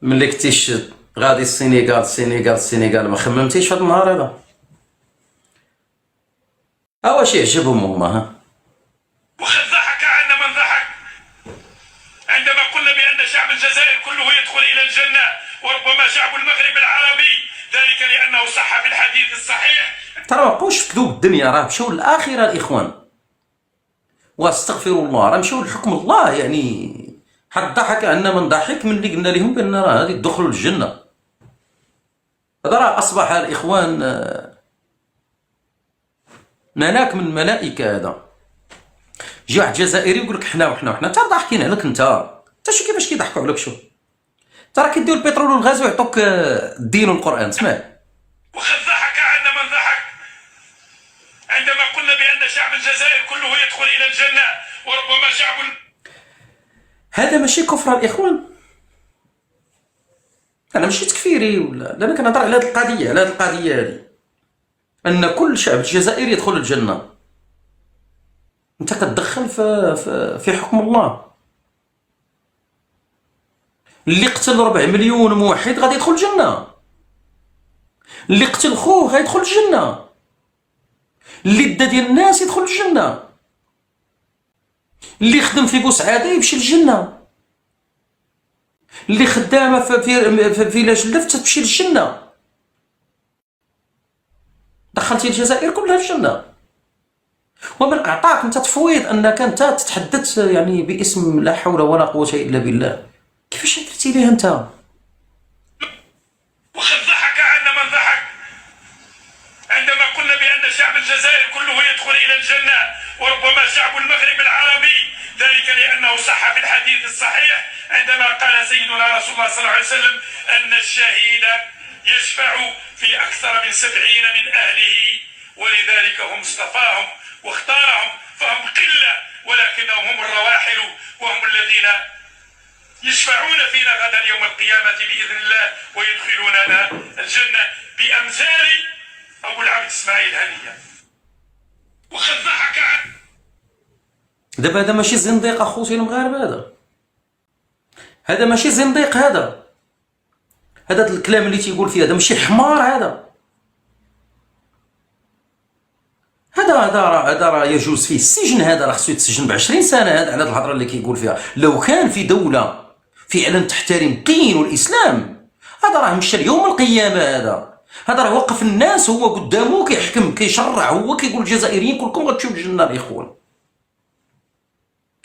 Speaker 2: ملي كنتيش غادي السينيغال ما خممتيش في هذا النهار هذا؟ واش يعجبهم هما ها؟
Speaker 10: وقد ضحك عنا من ضحك عندما قلنا بأن شعب الجزائر كله يدخل إلى الجنة، وربما شعب المغرب العربي، ذلك لأنه صح في الحديث الصحيح.
Speaker 2: ترى ما بقوش في كذوب الدنيا، راه مشاو للآخرة الإخوان، واستغفروا الله، راه مشاو لحكم الله. يعني حد ضحك عنا من ضحك من اللي قلنا لهم بأن راه غادي تدخلوا الجنة. هذا راه أصبح الإخوان ملاك من الملائكة. هذا جي واحد جزائري يقول لك حنا وحنا، تا ضاحكين عليك انت شو كيفاش كيضحكوا عليك؟ شو ترى كيديو البترول والغاز ويعطوك الدين والقرآن. اسمع،
Speaker 10: وقد ضحك عنا من ضحك عندما قلنا بأن شعب الجزائر كله يدخل إلى الجنة، وربما شعب
Speaker 2: هذا ماشي كفر الإخوان. أنا ماشي تكفيري ولا، أنا كنهضر على هذه القضية، على هذه القضية هذه، أن كل شعب الجزائر يدخل الجنة. أنت كتدخل في حكم الله. اللي قتل 4 مليون موحد غادي يدخل الجنة، اللي قتل خوه غيدخل الجنة، اللي دا ديال الناس يدخل الجنة، اللي خدم في بوسعادة يمشي للجنة، اللي خدامة في فيلاج اللفت تمشي للجنة. دخلتي الجزائر كلها الجنة. ومن أعطاك أنت تفويض أنك أنت تتحدث يعني باسم لا حول ولا قوة إلا بالله، كيفاش درتي ليه أنت؟
Speaker 10: وقد ضحك عنا من ضحك عندما قلنا بأن شعب الجزائر كله يدخل إلى الجنة، وربما شعب المغرب العربي، ذلك لأنه صح في الحديث الصحيح عندما قال سيدنا رسول الله صلى الله عليه وسلم أن الشهيد يشفع في أكثر من 70 من أهله، ولذلك هم اصطفاهم واختارهم، فهم قلة ولكنهم هم الرواحل، وهم الذين يشفعون فينا غدا يوم القيامة بإذن الله ويدخلوننا الجنة بأمثال أبو العبد إسماعيل هنية. وقد ضحك
Speaker 2: دابا هذا ماشي زنديق اخوتي المغاربه، هذا ماشي زنديق، هذا الكلام اللي تيقول فيه هذا ماشي حمار، هذا راه يجوز فيه السجن، هذا راه خصو يتسجن ب20 سنه. هذا على هذه الهضره اللي كيقول فيها. لو كان في دوله فعلا تحترم الدين والاسلام هذا راه مشى يوم القيامه. هذا راه وقف الناس هو قدامه كيحكم كيشرع، هو كيقول الجزائريين كلكم غتمشيو للجنه الاخوان.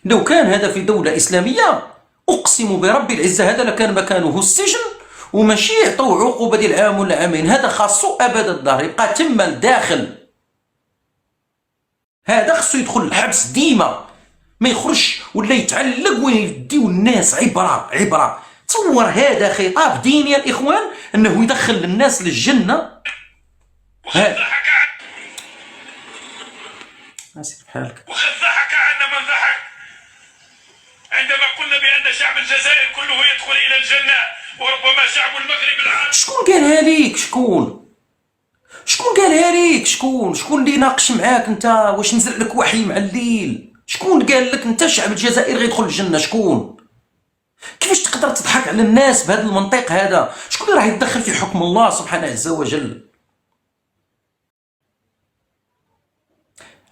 Speaker 2: لو كان هذا في دوله اسلاميه اقسم برب العزه هذا لكان مكانه السجن، وماشي يعطوه عقوبه ديال عام ولا عامين. هذا خاصو ابد الظهر يبقى تما الداخل، هذا خصو يدخل الحبس ديما ما يخرجش ولا يتعلق ويديو الناس عبره. تصور هذا خطاب ديني يا الاخوان، انه يدخل الناس للجنه. اسير بحالك.
Speaker 10: وقد ضحك عنا من ضحك عندما قلنا بان شعب الجزائر كله يدخل الى الجنه وربما شعب المغرب العربي.
Speaker 2: شكون قالها ليك؟ شكون قالها ليك؟ شكون اللي ناقش معاك انت؟ واش نزل لك وحي مع الليل؟ شكون قال لك انت شعب الجزائر غيدخل الجنه؟ شكون؟ كيفاش تقدر تضحك على الناس بهذا المنطق هذا؟ شكون اللي راح يتدخل في حكم الله سبحانه عز وجل؟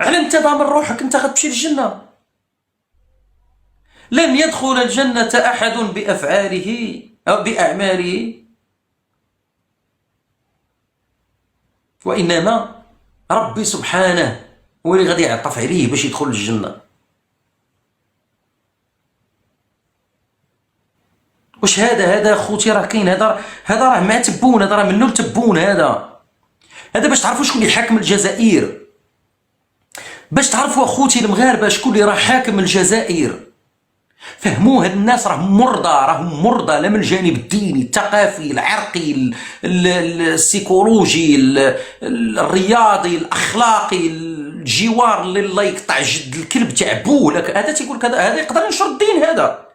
Speaker 2: على انت ضامن روحك انت غتمشي للجنه؟ لن يدخل الجنه احد بافعاله او باعماله، وانما ربي سبحانه هو اللي غادي يعطف عليه باش يدخل الجنه. واش هذا خوتي راه كاين، هذا راه مع تبون، هذا راه منو التبون، هذا باش تعرفوا شكون اللي حاكم الجزائر، باش تعرفوا اخوتي المغاربه شكون اللي راه حاكم الجزائر. فهموا هاد الناس راهم مرضى لا من الجانب الديني الثقافي العرقي السيكولوجي الرياضي الاخلاقي الجوار اللي الله يقطع جد الكلب تاع بوه. هذا تيقول لك هذا يقدر ينشر الدين، هذا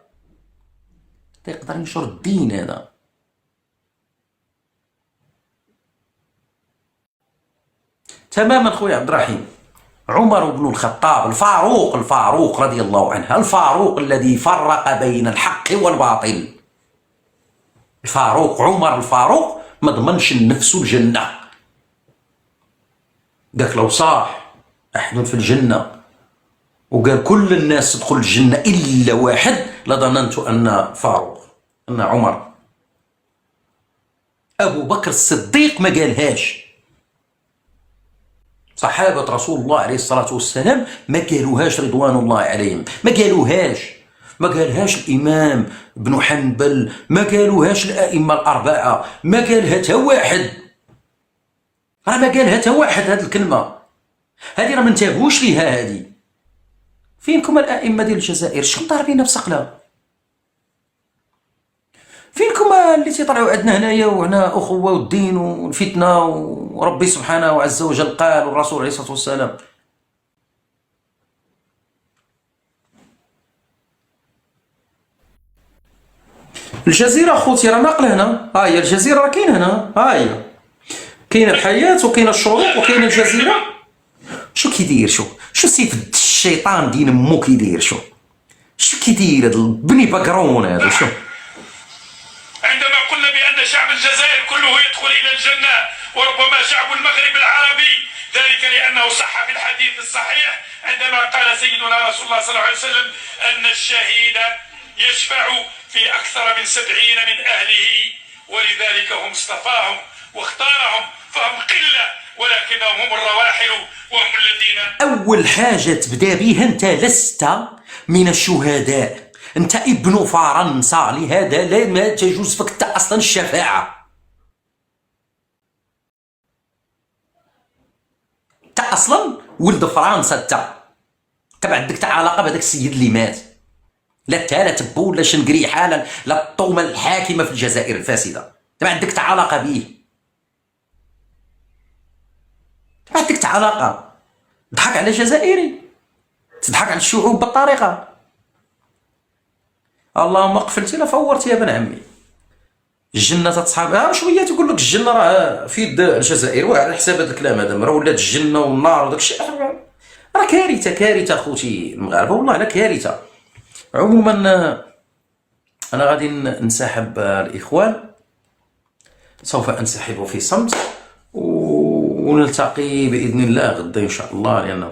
Speaker 2: يقدر ينشر الدين هذا. تماما خويا عبد الرحيم. عمر بن الخطاب الفاروق رضي الله عنه، الفاروق الذي فرق بين الحق والباطل. عمر الفاروق ما ضمنش لنفسه الجنه، قالك لو صاح احد في الجنه وقال كل الناس تدخل الجنه الا واحد لظننت ان فاروق، ان عمر. ابو بكر الصديق ما قالهاش، صحابة رسول الله عليه الصلاة والسلام ما قالوهاش رضوان الله عليهم، ما قالهاش الإمام بن حنبل، ما قالوهاش الأئمة الأربعة، ما قالها تا واحد، راه ما قالها تا واحد. هذه الكلمة هذه راه ما انتبهوش ليها. هذه فينكم الأئمة ديال الجزائر؟ شكون ضاربينها بصقلة؟ فينكم اللي تيطلعوا عندنا هنايا وهنا اخوه والدين والفتنه وربي سبحانه وعز وجل قال والرسول عليه الصلاه والسلام؟ الجزيره خوتي راه ناقله هنا، ها هي الجزيره راه كاين هنا، ها هي كاين الحياه وكاين الشروق وكاين الجزيره. شو كيدير؟ شو سيف الشيطان دين مو كيدير؟ شو كيدير هذا البني بقرون هذا؟
Speaker 10: عندما قلنا بأن شعب الجزائر كله يدخل إلى الجنة وربما شعب المغرب العربي، ذلك لأنه صح في الحديث الصحيح عندما قال سيدنا رسول الله صلى الله عليه وسلم أن الشهيد يشفع في أكثر من 70 من أهله، ولذلك هم اصطفاهم واختارهم، فهم قلة ولكنهم هم الرواحل وهم الذين.
Speaker 2: أول حاجة تبدا بها أنت لست من الشهداء، انت ابن فرنسا، لهذا لا ما تجوز فيك انت اصلا الشفاعه. انت اصلا ولد فرنسا، انت ما عندك علاقه بهذاك السيد اللي مات، لا لا تبو لا شنقريحه لا الطومه الحاكمه في الجزائر الفاسده، انت ما عندك علاقه به، ما عندك علاقه. تضحك على جزائري، تضحك على الشعوب بالطريقه. اللهم قفلتي لا فورتي يا بن عمي. الجنه تصحابها شويه تقول لك الجنه راه في يد الجزائر، وعلى حساب هذا الكلام هذا راه ولات الجنه والنار وداك الشيء، راه كارثه خوتي المغاربه، والله لا كارثه. عموما انا غادي ننسحب الاخوان، سوف انسحب في صمت ونلتقي باذن الله غدا ان شاء الله، لان